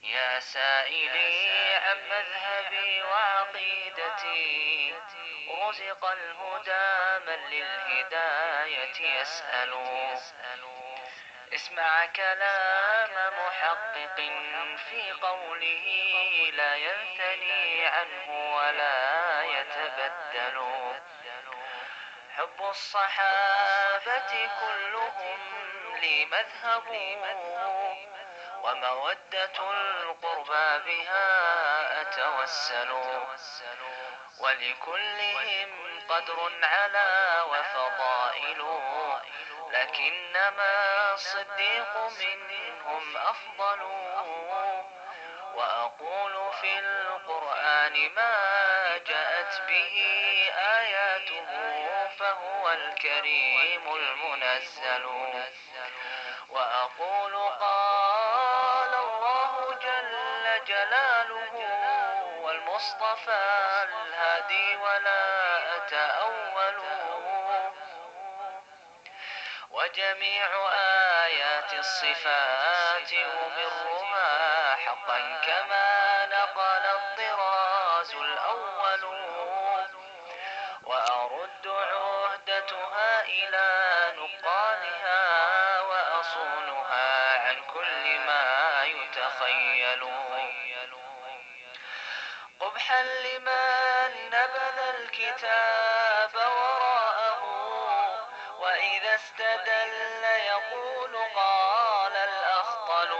يا سائلي عن مذهبي وعقيدتي، رزق الهدى من للهداية يسأل. اسمع كلام محقق في قوله، لا ينثني عنه ولا يتبدل. حب الصحابة كلهم لي مذهب، ومودة القربى بها أتوسل. ولكلهم قدر على وفضائل، لكنما الصديق منهم أفضل. وأقول في القرآن ما جاءت به آياته، فهو الكريم المنزل. وأقول قال الله جل جلاله، والمصطفى الهادي ولا أتأول. وجميع آيات الصفات أمرها حقا كما نقل الطراز الأول. وأرد عهدتها إلى نقالها، وأصونها عن كل ما يتخيل. قبحا لمن نبذ الكتاب وراءه، وإذا استدل يقول قال الأخطل.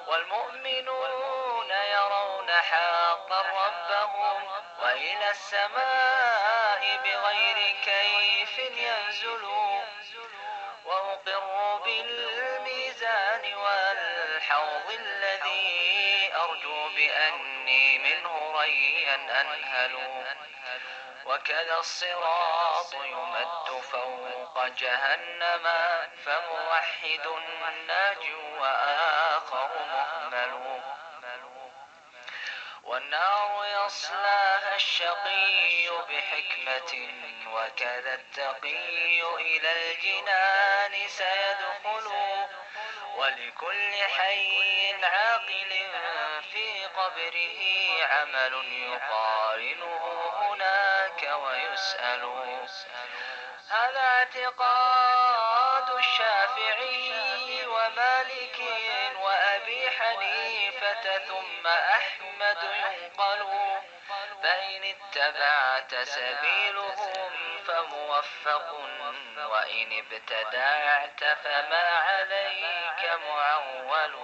والمؤمنون يرون حقا ربهم، وإلى السماء بغير كيف ينزل. وأقر بالميزان والحوض الذي أرجو بأني منه ريا أنهل. وكذا الصراط يمد فوق جهنم، فموحد ناج وآخر مهمل. والنار يصلاها الشقي بحكمة، وكذا التقي إلى الجنان سيدخل. ولكل حي عاقل في قبره عمل يقارنه هناك ويسأل. هذا اعتقاد الشافعي ومالك وأبي حنيفة، ثم أحمد ينقل. فإن اتبعت سبيلهم فموفق، وإن ابتدعت فما عليك معول.